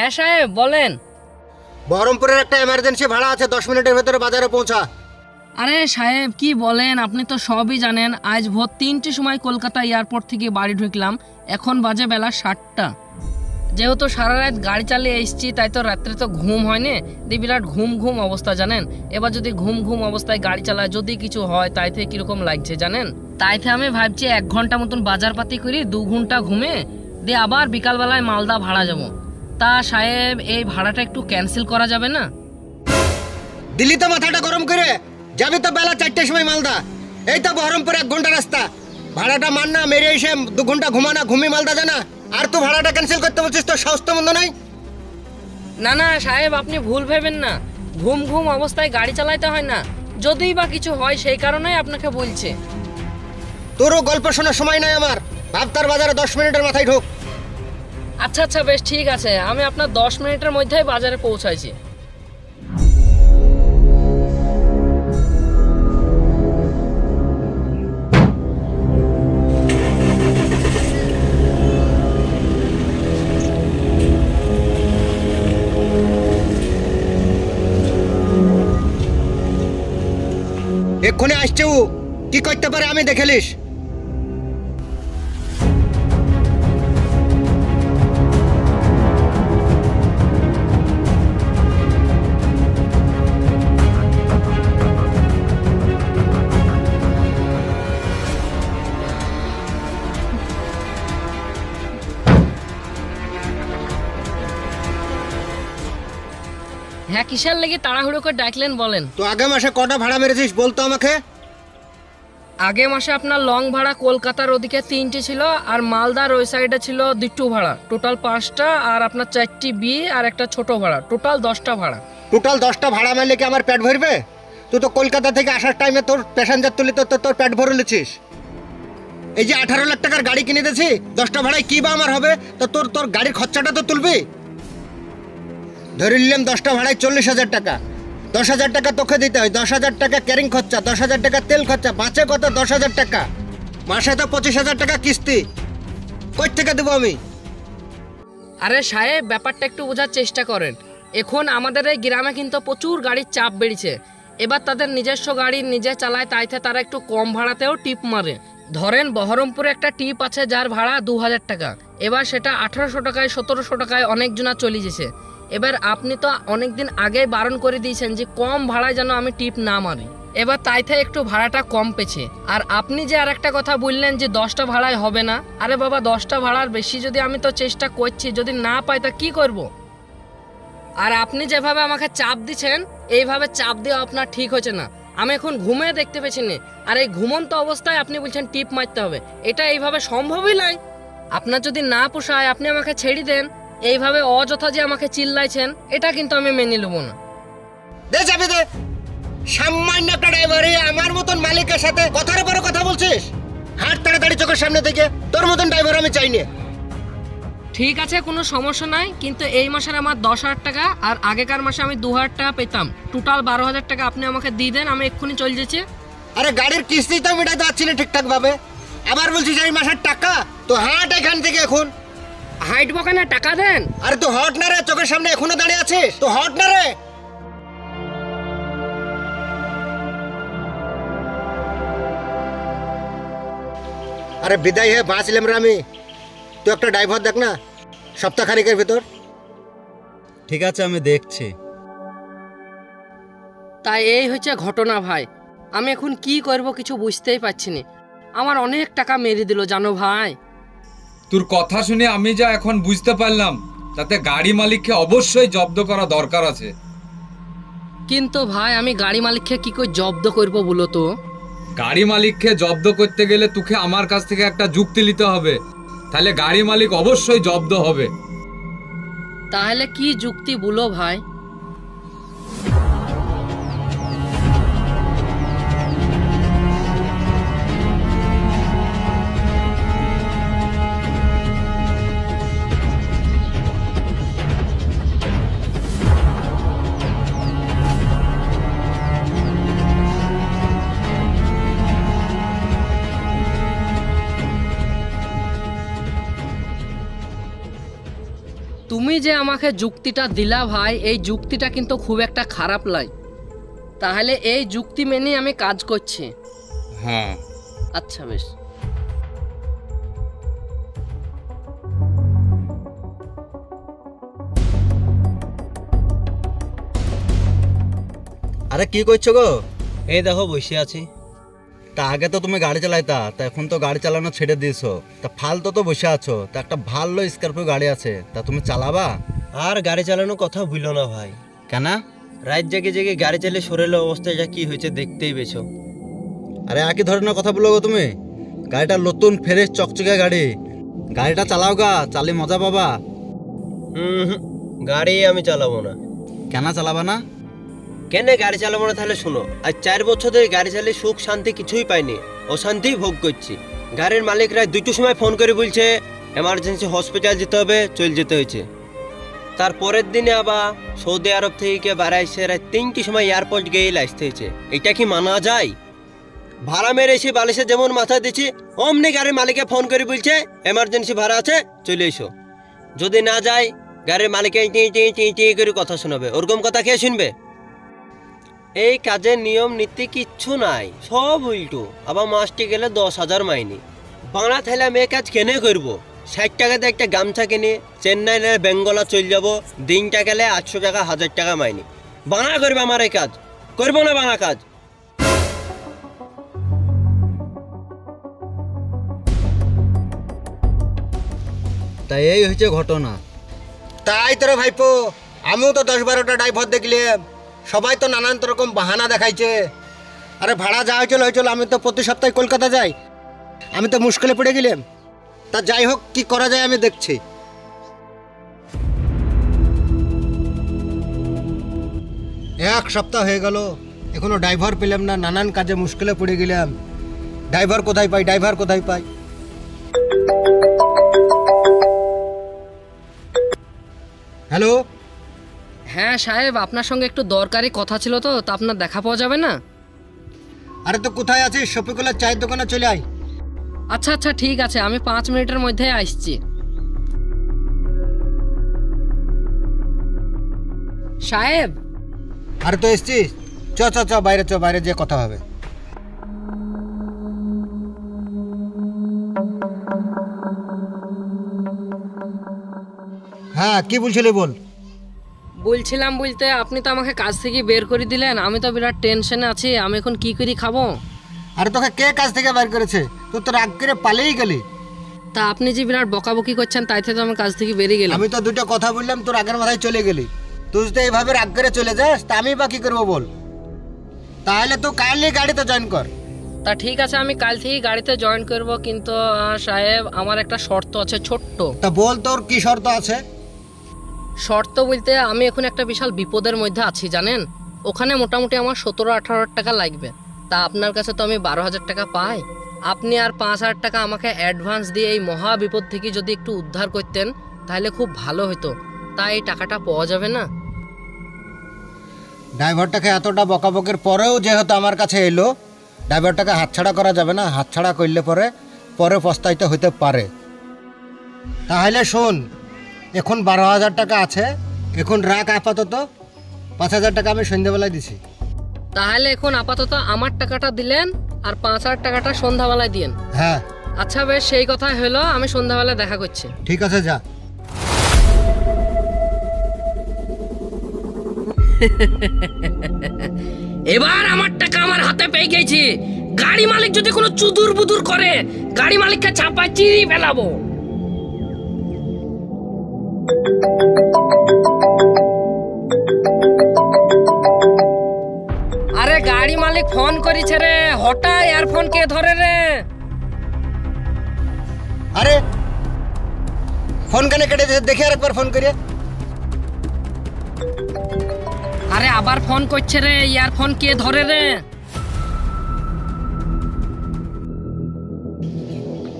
হ্যাঁ সাহেব বলেন। বহরমপুরের একটা এমার্জেন্সি ভাড়া আছে, 10 মিনিটের ভেতরে বাজারে পৌঁছা। আরে সাহেব কি বলেন, আপনি তো সবই জানেন। আজ ভোর 3টের সময় কলকাতা এয়ারপোর্ট থেকে বাড়ি ঢুকলাম, এখন বাজে বেলা 7টা। যেহেতু সারা রাত গাড়ি চালিয়ে এসেছি তাই তো রাত্রে তো ঘুম হয়নি, বিরাট ঘুম ঘুম অবস্থা জানেন। এবার যদি ঘুম ঘুম অবস্থায় গাড়ি চালায় যদি কিছু হয় তাই থেকে কিরকম লাগছে জানেন। তাইতে আমি ভাবছি 1 ঘন্টা মতন বাজারপাতি করি, 2 ঘন্টা ঘুমে দিয়ে আবার বিকালবেলায় মালদা ভাড়া যাব। তা সাহেব এই ভাড়াটা একটু ক্যান্সেল করা যাবে না? দিল্লি তো মাথাটা গরম করে যাবি তো বেলা 4টের সময় মালদা, এই তো বহরমপুর 1 ঘন্টা রাস্তা। ভাড়াটা মান না, মেরে এসে 2 ঘন্টা ঘুমানা, ঘুমি মালদা জানা, আর তুই ভাড়াটা ক্যান্সেল করতে বলছিস? তো সাহস তো মন্দ নাই। না না সাহেব আপনি ভুল ভেবেন না, ঘুম ঘুম অবস্থায় গাড়ি চালাইতে হয় না, যদিই বা কিছু হয় সেই কারণেই আপনাকে বলছে। তোরও গল্প শোনার সময় নাই আমার, ভাবতার বাজারে 10 মিনিটের মাথায় ঢোক। আচ্ছা আচ্ছা বেশ ঠিক আছে, আমি আপনার 10 মিনিটের মধ্যেই বাজারে পৌঁছাইছি। এক্ষুনি আসছে ও, কি করতে পারে আমি দেখেলিস। হ্যাঁ কিসের লেগে তাড়াহুড়ো করে ডাকলেন বলেন? তো আগে মাসে কটা ভাড়া মেরেছিস বলতো আমাকে। আগে মাসে আপনার লং ভাড়া কলকাতার ওদিকে 3টে ছিল, আর মালদার ওই সাইডে ছিল 2টো ভাড়া, টোটাল 5টা, আর আপনার 4টি বি আর একটা ছোট ভাড়া, টোটাল 10টা ভাড়া। টোটাল 10টা ভাড়া মারলে কি আমার পেট ভরবে? তুই তো কলকাতা থেকে আসার টাইমে তোর প্যাসেঞ্জার তুলি তো তোর পেট ভরে নিচ্ছিস। এই যে 18 লাখ টাকার গাড়ি কিনে দিয়েছি, 10টা ভাড়ায় কি বা আমার হবে? তো তোর গাড়ির খরচাটা তো তুলবি। ধরে নিলাম 10টা ভাড়ায় 40,000 টাকা, 10,000 টাকা তোকে দিতে হয়, 10,000 টাকা ক্যারিং খরচা, 10,000 টাকা তেল খরচা, বাঁচে কত? 10,000 টাকা। মাসে তো 25,000 টাকা কিস্তি, কই থেকে দেবো আমি? আরে সাহেব ব্যাপারটা একটু বোঝার চেষ্টা করেন। এখন আমাদের এই গ্রামে কিন্তু প্রচুর গাড়ির চাপ বেড়েছে, এবার তাদের নিজস্ব গাড়ি নিজে চালায়, তাইতে তারা একটু কম ভাড়াতেও টিপ মারে। ধরেন বহরমপুরে একটা টিপ আছে যার ভাড়া 2,000 টাকা, এবার সেটা 1800 টাকায় 1700 টাকায় অনেকজনা চলে গেছে। এবার আপনি তো অনেকদিন আগেই বারণ করে দিয়েছেন যে কম ভাড়ায় যেন আমি টিপ না মারি, এবার তাইতে একটু ভাড়াটা কম পেছে। আর আপনি যে আর একটা কথা বললেন যে 10টা ভাড়ায় হবে না, আরে বাবা 10টা ভাড়ার বেশি যদি আমি তো চেষ্টা করছি, যদি না পাই তা কি করব? আর আপনি যেভাবে আমাকে চাপ দিচ্ছেন এইভাবে চাপ দেওয়া আপনার ঠিক হচ্ছে না। আমি এখন ঘুমিয়ে দেখতে পেছি না, আর এই ঘুমন্ত অবস্থায় আপনি বলছেন টিপ মারতে হবে, এটা এইভাবে সম্ভবই নয়। আপনার যদি না পোষায় আপনি আমাকে ছেড়ে দেন, এইভাবে অযথা যে আমাকে চিল্লাইছেন এটা কিন্তু আমি মেনে নেব না। দে যাবে দে, সামান্য একটা ড্রাইভারই আমার মতন মালিকের সাথে কথার পরে কথা বলছিস? হাট তাড়াতাড়ি চোখের সামনে থেকে, তোর মতন ড্রাইভার আমি চাই না। ঠিক আছে কোনো সমস্যা নাই, কিন্তু এই মাসের আমার 10,000 টাকা আর আগেকার মাসে আমি 2,000 টাকা পেতাম, টোটাল 12,000 টাকা আপনি আমাকে দিয়ে দেন, আমি এক্ষুনি চলে যাচ্ছি। আরে গাড়ির কিস্তি তো মেটাতে পারছি না ঠিকঠাক ভাবে, আবার বলছিস এই মাসের টাকা? তো হাট এখান থেকে এখন। হাইটবো কেন, টাকা দেন। আরে তো হট না রে, চোখের সামনে এখনো দাঁড়িয়ে আছিস, তো হট না রে। আরে বিদায় হয়ে বাঁচলাম রে আমি, তুই একটা ড্রাইভার দেখ না সপ্তাহখানিকের ভিতর। ঠিক আছে আমি দেখছি। তাই এই হচ্ছে ঘটনা ভাই, আমি এখন কি করব কিছু বুঝতেই পারছি না। আমার অনেক টাকা মেরে দিল জানো ভাই। তোর কথা শুনে আমি যা এখন বুঝতে পারলাম, তাতে গাড়ি মালিককে অবশ্যই জব্দ করা দরকার আছে। কিন্তু ভাই আমি গাড়ি মালিককে কি করে জব্দ করব বলো তো? গাড়ি মালিককে জব্দ করতে গেলে তোকে আমার কাছ থেকে একটা যুক্তি নিতে হবে, তাহলে গাড়ি মালিক অবশ্যই জব্দ হবে। তাহলে কি যুক্তি বলো ভাই? তুমি যে আমাকে যুক্তিটা দিলা ভাই, এই যুক্তিটা কিন্তু খুব একটা খারাপ নয়। তাহলে এই যুক্তি মেনে আমি কাজ করছি। হ্যাঁ, আচ্ছা বেশ। আরে কি করছো গো? এই দেখো বসে আছি। তা আগে তো তুমি গাড়ি চালাইতা, তা এখন তো গাড়ি চালানো ছেড়ে দিয়েছো। তা ফালতু তো বসে আছো, তা একটা ভালো স্করপিও গাড়ি আছে, তা তুমি চালাবা? আর গাড়ি চালানোর কথা ভুলো না ভাই। কেন? রাত জেগে জেগে গাড়ি চালিয়ে শরীরের অবস্থা যা কি হয়েছে দেখতেই পেছো। আরে একই ধরনের কথা বলো গো তুমি। গাড়িটা নতুন ফ্রেশ চকচকে গাড়ি, গাড়িটা চালাও গা, চালিয়ে মজা পাবা। হুম, গাড়ি আমি চালাবো না। কেন চালাবা না? কেন গাড়ি চালাবো না তাহলে শুনো, আজ 4 বছর ধরে গাড়ি চালিয়ে সুখ শান্তি কিছুই পাইনি, অশান্তি ভোগ করছি। গাড়ির মালিকরা 2টোর সময় ফোন করে বলছে এমার্জেন্সি হসপিটাল যেতে হবে, চলে যেতে হয়েছে। তারপরের দিনে আবার সৌদি আরব থেকে বাড়াইছে, রাত 3টির সময় এয়ারপোর্ট গিয়ে আসতে হয়েছে। এটা কি মানা যায়? ভাড়া মেরে এসে বালিশে যেমন মাথা দিচ্ছি, অমনি গাড়ির মালিককে ফোন করে বলছে এমার্জেন্সি ভাড়া আছে, চলে এসো। যদি না যায় গাড়ির মালিককে টি করে কথা শোনাবে। ওরকম কথা কে শুনবে? এই কাজের নিয়ম নীতি কিচ্ছু নাই, সব উল্টো। আবার মাসটি গেলে 10,000 মাইনি। বাংলা থাইলে আমি এই কাজ কেনে করবো? 60 টাকাতে একটা গামছা কিনে চেন্নাই না বেঙ্গলা চলে যাবো, দিনটা গেলে 800 টাকা 1000 টাকা মাইনি। বাংলা করবে আমার এই কাজ? করবো না বাংলা কাজ। তাই এই হয়েছে ঘটনা। তাই তোরা ভাইপো, আমিও তো 10-12টা ড্রাইভার দেখলাম, সবাই তো নানান রকম বাহানা দেখাইছে। আরে ভাড়া যা হয়েছিল, আমি তো প্রতি সপ্তাহে কলকাতা যাই, আমি তো মুশকিলে পড়ে গেলাম। তা যাই হোক, কি করা যায় আমি দেখছি। এক সপ্তাহ হয়ে গেল, এখনো ড্রাইভার পেলাম না, নানান কাজে মুশকিলে পড়ে গেলাম। ড্রাইভার কোথায় পাই? হ্যালো, হ্যাঁ সাহেব, আপনার সঙ্গে একটু দরকারি কথা ছিল, তো তা আপনার দেখা পাওয়া যাবে না? আরে তো কোথায় আছিস? শফিকুলের চায়ের দোকানে চলে আয়। আচ্ছা আচ্ছা ঠিক আছে, আমি 5 মিনিটের মধ্যে আসছি। সাহেব, আরে তো এসছিস, চ বাইরে যে কথা হবে। হ্যাঁ, কি বলছিলি বল। বলছিলাম বলতে, আপনি তো আমাকে কাজ থেকে বের করে দিলেন, আমি তো বিরাট টেনশনে আছি, আমি এখন কি করে খাবো? আরে তোকে কে কাজ থেকে বের করেছে? তুই তো রাগ করে পালিয়ে গেলি। তা আপনি যে বিরাট বকাবকি করছেন, তাই থেকে তো আমি কাজ থেকে বেরিয়ে গেলাম। আমি তো দুটো কথা বললাম, তোর আগের মাথায় চলে গেলি। তুই যদি এইভাবে রাগ করে চলে যাস, তা আমি বা কি করবো বল? তাহলে তো কালই গাড়িতে জয়েন কর। তা ঠিক আছে, আমি কাল থেকে গাড়িতে জয়েন করব, কিন্তু সাহেব আমার একটা শর্ত আছে ছোট্ট। তা বল, তোর কি শর্ত আছে? শর্ত বলতে, আমি এখন একটা বিশাল বিপদের মধ্যে আছি জানেন। ওখানে মোটামুটি আমার 17-18 টাকা লাগবে। তা আপনার কাছে তো আমি 12,000 টাকা পাই, আপনি আর 5,000 টাকা আমাকে অ্যাডভান্স দিয়ে এই মহা বিপদ থেকে যদি একটু উদ্ধার করতেন, তাহলে খুব ভালো হতো। তাই এই টাকাটা পাওয়া যাবে না? ড্রাইভারটাকে এতটা বকাবকের পরেও যেহেতু আমার কাছে এলো, ড্রাইভারটাকে হাতছাড়া করা যাবে না। হাতছাড়া করলে পরে পস্তাইতে হইতে পারে। তাহলে শোন, এখন 12,000 টাকা আছে, এখন রাখ আপাতত। 5,000 টাকা আমি সন্ধ্যাবেলায় দিছি। তাহলে এখন আপাতত আমার টাকাটা দিলেন, আর 5,000 টাকাটা সন্ধ্যাবেলায় দিয়েন। হ্যাঁ আচ্ছা বেশ, সেই কথা হলো, আমি সন্ধ্যাবেলায় দেখা করছি। ঠিক আছে, যা। এবার আমার টাকা আমার হাতে পেয়ে গেছি। গাড়ি মালিক যদি কোনো চুদুর বুদুর করে, গাড়ি মালিককে চাপায় চিরি ফেলাবো। আরে গাড়ি মালিক ফোন করেছে রে, হঠাৎ ইয়ারফোন কে ধরে রে? আরে ফোন কেন কেটে দেখি, আর একবার ফোন করিয়ে। আরে আবার ফোন করছে রে, ইয়ারফোন কে ধরে রে?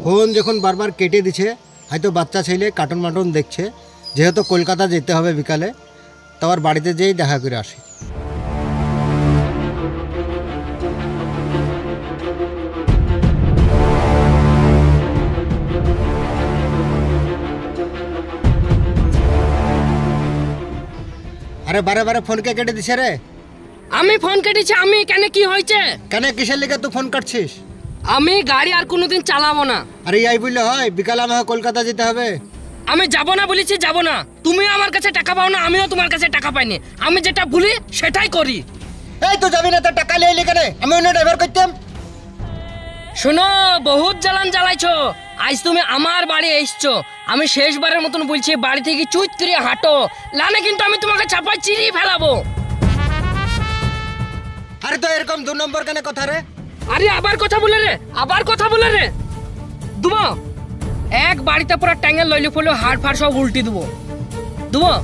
ফোন যখন বারবার কেটে দিছে, হয়তো বাচ্চা ছেলে কার্টুন মাটুন দেখছে। যেহেতু কলকাতা যেতে হবে বিকালে, তো আবার বাড়িতে যেয়েই দেখা করে আসি। আরে বারে বারে ফোন কে কেটে দিছে রে? আমি ফোন কেটেছি, আমি কেন, কি হয়েছে? কেন কিসের লিগে তুই ফোন কাটছিস? আমি গাড়ি আর কোনোদিন চালাবো না। আরে এই বললে হয়? বিকালে আমাকে কলকাতা যেতে হবে। আমি যাব না বলেছি, যাব না। তুমিও আমার কাছে টাকা পাও না, আমিও তোমার কাছে টাকা পাইনি। আমি যেটা বলি সেটাই করি। এই তুই যাবি না তো টাকা লিয়ে কেন? আমি অন্য ড্রাইভার করতাম। শোনো, বহুত জ্বালান জ্বালাইছো। আজ তুমি আমার বাড়ি এসছো, আমি শেষবারের মতন বলছি বাড়ি থেকে চুইত করে হাঁটো, লানে কিন্তু আমি তোমাকে চাপায় চিরিয়ে ফেলাবো। আরে তো এরকম 2 নম্বর কেন কথা রে? আরে আবার কথা বলে রে, আবার কথা বলে রে। দুবো এক বাড়িতে পুরো ট্যাঙ্গেল লইলে ফলে হাড় ফাড় সব উল্টি দেবো। দুবো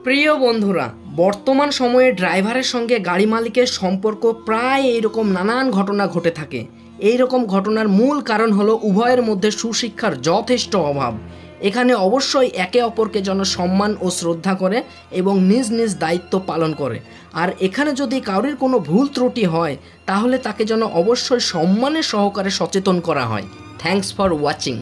প্রিয় বন্ধুরা, বর্তমান সময়ে ড্রাইভারের সঙ্গে গাড়ি মালিকের সম্পর্ক প্রায় এইরকম নানান ঘটনা ঘটে থাকে। এই রকম ঘটনার মূল কারণ হলো উভয়ের মধ্যে সুশিক্ষার যথেষ্ট অভাব। এখানে অবশ্যই একে অপরকে যেন সম্মান ও শ্রদ্ধা করে এবং নিজ নিজ দায়িত্ব পালন করে। আর এখানে যদি কারোর কোনো ভুল ত্রুটি হয় তাহলে তাকে যেন অবশ্যই সম্মানের সহকারে সচেতন করা হয়। Thanks for watching.